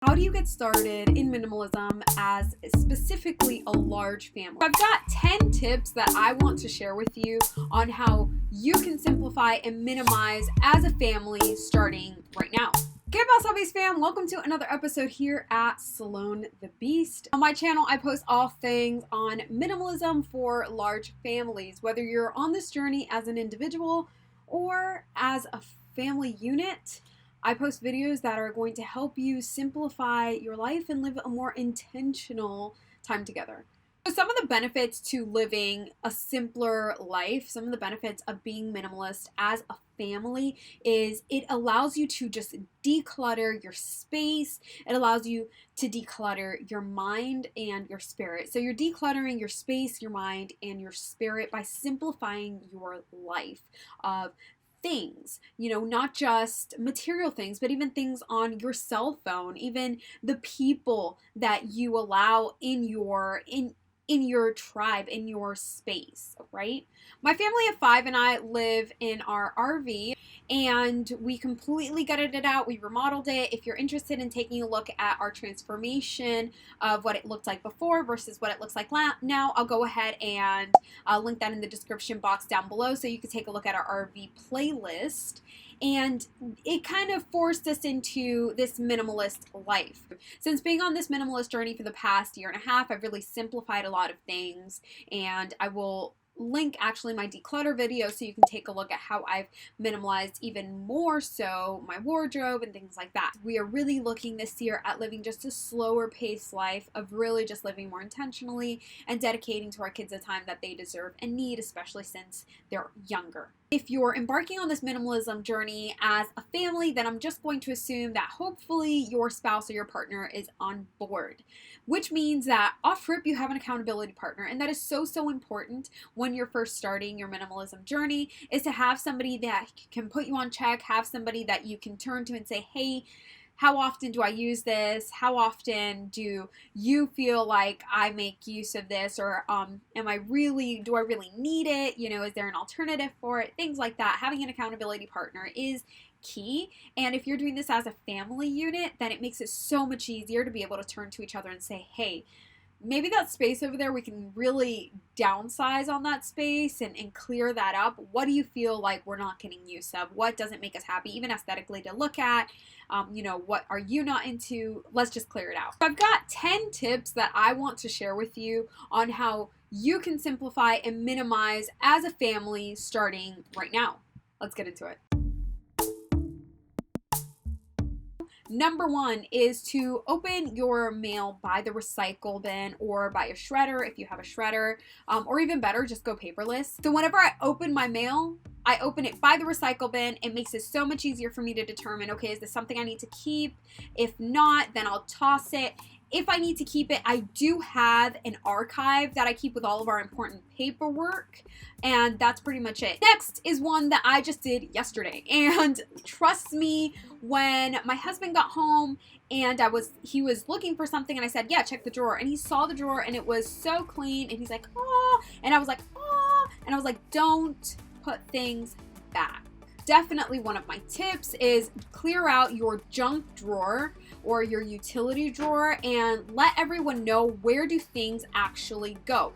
How do you get started in minimalism as specifically a large family? I've got 10 tips that I want to share with you on how you can simplify and minimize as a family starting right now. Okay, Boss Hobbies fam, welcome to another episode here at Sloan the Beast. On my channel, I post all things on minimalism for large families, whether you're on this journey as an individual or as a family unit. I post videos that are going to help you simplify your life and live a more intentional time together. So some of the benefits to living a simpler life, some of the benefits of being minimalist as a family is it allows you to just declutter your space. It allows you to declutter your mind and your spirit. So you're decluttering your space, your mind, and your spirit by simplifying your life of things, not just material things, but even things on your cell phone, even the people that you allow in your tribe, in your space, right? My family of 5 and I live in our RV and we completely gutted it out. We remodeled it. If you're interested in taking a look at our transformation of what it looked like before versus what it looks like now, I'll go ahead and I'll link that in the description box down below so you can take a look at our RV playlist. And it kind of forced us into this minimalist life. Since being on this minimalist journey for the past year and a half, I've really simplified a lot of things, and I will link actually my declutter video so you can take a look at how I've minimalized even more so my wardrobe and things like that. We are really looking this year at living just a slower paced life of really just living more intentionally and dedicating to our kids the time that they deserve and need, especially since they're younger. If you're embarking on this minimalism journey as a family, then I'm just going to assume that hopefully your spouse or your partner is on board, which means that off rip you have an accountability partner. And that is so important when you're first starting your minimalism journey, is to have somebody that can put you on check, have somebody that you can turn to and say, hey, how often do I use this? How often do you feel like I make use of this? Or do I really need it? Is there an alternative for it? Things like that. Having an accountability partner is key. And if you're doing this as a family unit, then it makes it so much easier to be able to turn to each other and say, hey, maybe that space over there, we can really downsize on that space and clear that up. What do you feel like we're not getting use of? What doesn't make us happy, even aesthetically, to look at? What are you not into? Let's just clear it out. I've got 10 tips that I want to share with you on how you can simplify and minimize as a family starting right now. Let's get into it. Number 1 is to open your mail by the recycle bin or by a shredder if you have a shredder, or even better, just go paperless. So whenever I open my mail, I open it by the recycle bin. It makes it so much easier for me to determine, okay, is this something I need to keep? If not, then I'll toss it. If I need to keep it, I do have an archive that I keep with all of our important paperwork, and that's pretty much it. Next is one that I just did yesterday, and trust me, when my husband got home and he was looking for something, and I said, yeah, check the drawer, and he saw the drawer and it was so clean, and he's like, oh, and I was like, oh, and I was like, don't put things back. Definitely one of my tips is clear out your junk drawer or your utility drawer and let everyone know where do things actually go.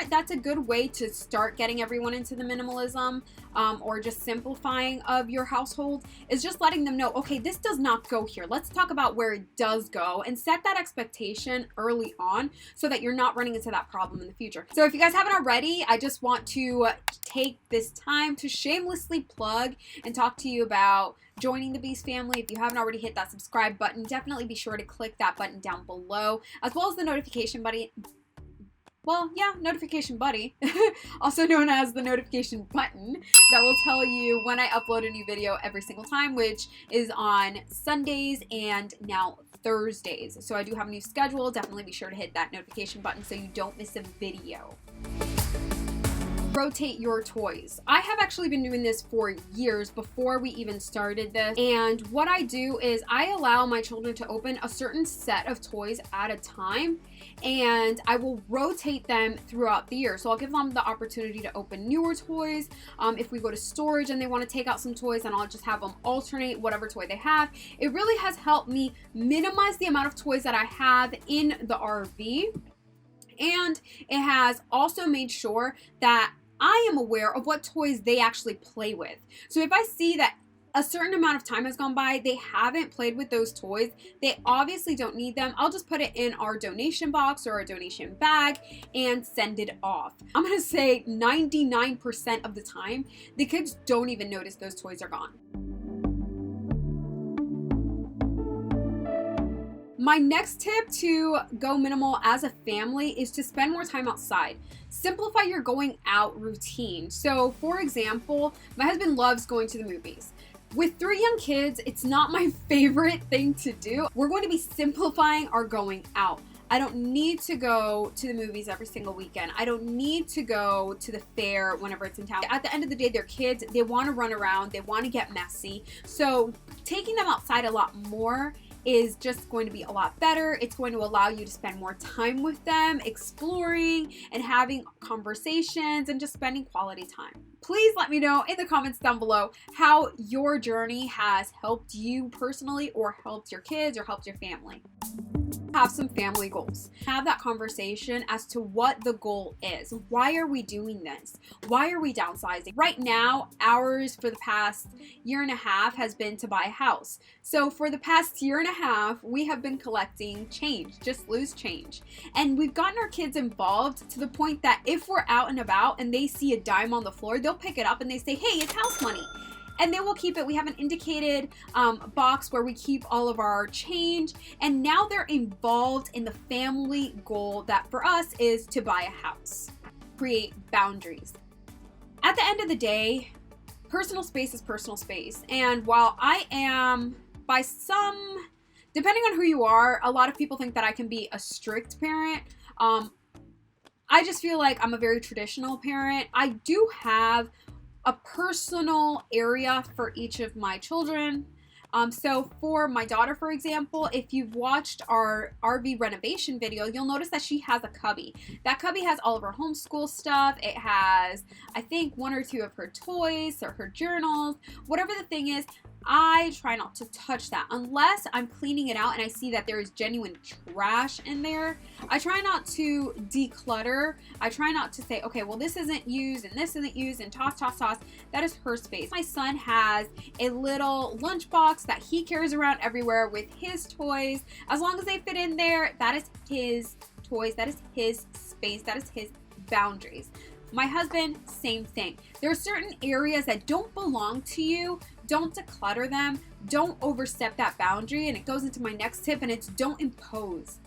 That's a good way to start getting everyone into the minimalism or just simplifying of your household, is just letting them know, okay, this does not go here. Let's talk about where it does go and set that expectation early on so that you're not running into that problem in the future. So if you guys haven't already, I just want to take this time to shamelessly plug and talk to you about joining the Beast family. If you haven't already hit that subscribe button, definitely be sure to click that button down below, as well as the notification buddy. Notification buddy, also known as the notification button, that will tell you when I upload a new video every single time, which is on Sundays and now Thursdays. So I do have a new schedule. Definitely be sure to hit that notification button so you don't miss a video. rotate your toys. I have actually been doing this for years before we even started this. And what I do is I allow my children to open a certain set of toys at a time, and I will rotate them throughout the year. So I'll give them the opportunity to open newer toys. If we go to storage and they want to take out some toys, then I'll just have them alternate whatever toy they have. It really has helped me minimize the amount of toys that I have in the RV. And it has also made sure that I am aware of what toys they actually play with. So if I see that a certain amount of time has gone by, they haven't played with those toys, they obviously don't need them, I'll just put it in our donation box or our donation bag and send it off. I'm gonna say 99% of the time, the kids don't even notice those toys are gone. My next tip to go minimal as a family is to spend more time outside. Simplify your going out routine. So for example, my husband loves going to the movies. With 3 young kids, it's not my favorite thing to do. We're going to be simplifying our going out. I don't need to go to the movies every single weekend. I don't need to go to the fair whenever it's in town. At the end of the day, they're kids. They want to run around. They want to get messy. So taking them outside a lot more is just going to be a lot better. It's going to allow you to spend more time with them, exploring and having conversations and just spending quality time. Please let me know in the comments down below how your journey has helped you personally, or helped your kids, or helped your family. Have some family goals. Have that conversation as to what the goal is. Why are we doing this? Why are we downsizing? Right now, ours for the past year and a half has been to buy a house. So for the past year and a half, we have been collecting change, just loose change. And we've gotten our kids involved to the point that if we're out and about and they see a dime on the floor, they'll pick it up and they say, hey, it's house money. And they will keep it. We have an indicated box where we keep all of our change. And now they're involved in the family goal that for us is to buy a house. Create boundaries. At the end of the day, personal space is personal space. And while I am, by some, depending on who you are, a lot of people think that I can be a strict parent. I just feel like I'm a very traditional parent. I do have a personal area for each of my children. So for my daughter, for example, if you've watched our RV renovation video, you'll notice that she has a cubby. That cubby has all of her homeschool stuff. It has, I think, 1 or 2 of her toys or her journals, whatever the thing is. I try not to touch that unless I'm cleaning it out and I see that there is genuine trash in there. I try not to declutter. I try not to say, okay, well, this isn't used and this isn't used and toss, toss, toss. That is her space. My son has a little lunchbox that he carries around everywhere with his toys. As long as they fit in there, that is his toys. That is his space. That is his boundaries. My husband, same thing. There are certain areas that don't belong to you. Don't declutter them. Don't overstep that boundary. And it goes into my next tip, and it's don't impose.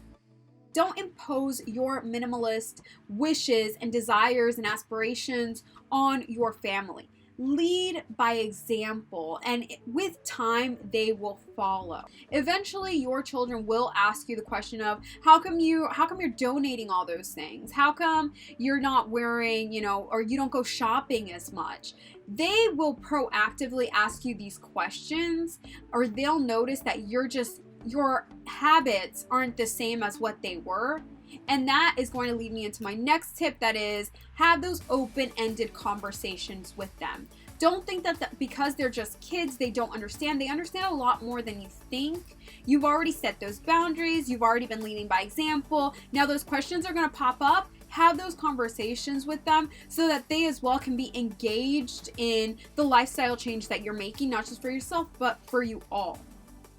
Don't impose your minimalist wishes and desires and aspirations on your family. Lead by example, and with time they will follow. Eventually your children will ask you the question of how come you're donating all those things? How come you're not wearing, or you don't go shopping as much? They will proactively ask you these questions, or they'll notice that your habits aren't the same as what they were. And that is going to lead me into my next tip, that is, have those open-ended conversations with them. Don't think that because they're just kids, they don't understand. They understand a lot more than you think. You've already set those boundaries. You've already been leading by example. Now those questions are going to pop up. Have those conversations with them so that they as well can be engaged in the lifestyle change that you're making, not just for yourself, but for you all.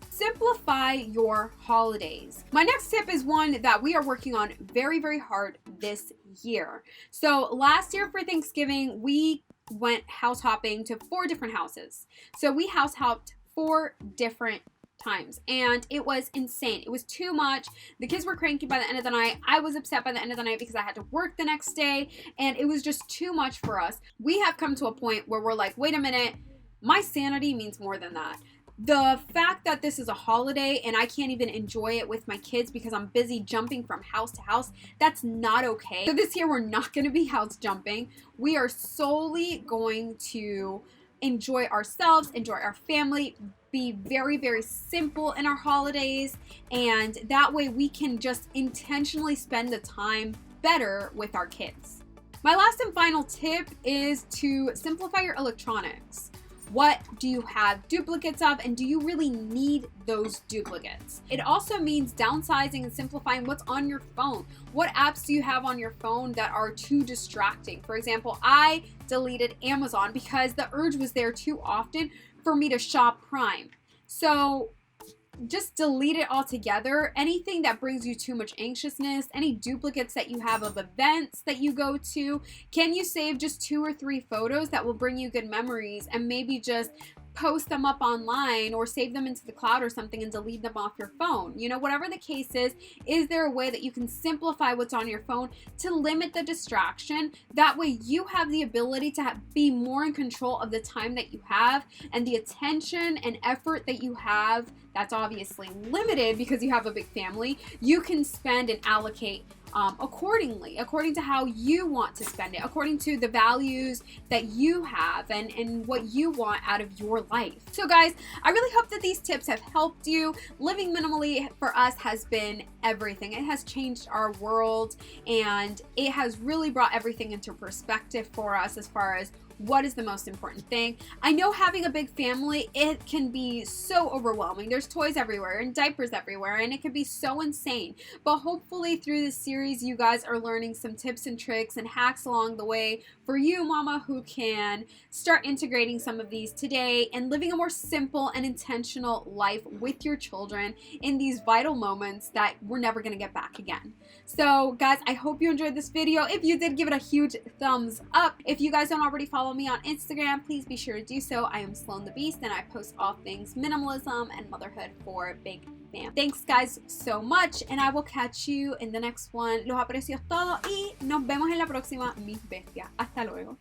Simplify your holidays. My next tip is one that we are working on very, very hard this year. So last year for Thanksgiving, we went house hopping to 4 different houses. So we house hopped 4 different times, and it was insane. It was too much. The kids were cranky by the end of the night. I was upset by the end of the night because I had to work the next day, and it was just too much for us. We have come to a point where we're like, wait a minute, my sanity means more than that. The fact that this is a holiday and I can't even enjoy it with my kids because I'm busy jumping from house to house, that's not okay. So this year we're not going to be house jumping. We are solely going to enjoy ourselves, enjoy our family, be very, very simple in our holidays, and that way we can just intentionally spend the time better with our kids. My last and final tip is to simplify your electronics. What do you have duplicates of, and do you really need those duplicates? It also means downsizing and simplifying what's on your phone. What apps do you have on your phone that are too distracting? For example, I deleted Amazon because the urge was there too often for me to shop Prime. So just delete it altogether. Anything that brings you too much anxiousness, any duplicates that you have of events that you go to, can you save just 2 or 3 photos that will bring you good memories and maybe just post them up online or save them into the cloud or something and delete them off your phone? You know, whatever the case is there a way that you can simplify what's on your phone to limit the distraction? That way you have the ability to be more in control of the time that you have and the attention and effort that you have. That's obviously limited because you have a big family. You can spend and allocate accordingly, according to how you want to spend it, according to the values that you have and what you want out of your life. So guys, I really hope that these tips have helped you. Living minimally for us has been everything. It has changed our world, and it has really brought everything into perspective for us as far as what is the most important thing. I know having a big family, it can be so overwhelming. There's toys everywhere and diapers everywhere, and it can be so insane. But hopefully through this series, you guys are learning some tips and tricks and hacks along the way for you, mama, who can start integrating some of these today and living a more simple and intentional life with your children in these vital moments that we're never going to get back again. So guys, I hope you enjoyed this video. If you did, give it a huge thumbs up. If you guys don't already follow me on Instagram, please be sure to do so. I am Sloan the Beast, and I post all things minimalism and motherhood for big fam. Thanks guys so much, and I will catch you in the next one. Los aprecio todos y nos vemos en la próxima, mis bestias. Hasta luego.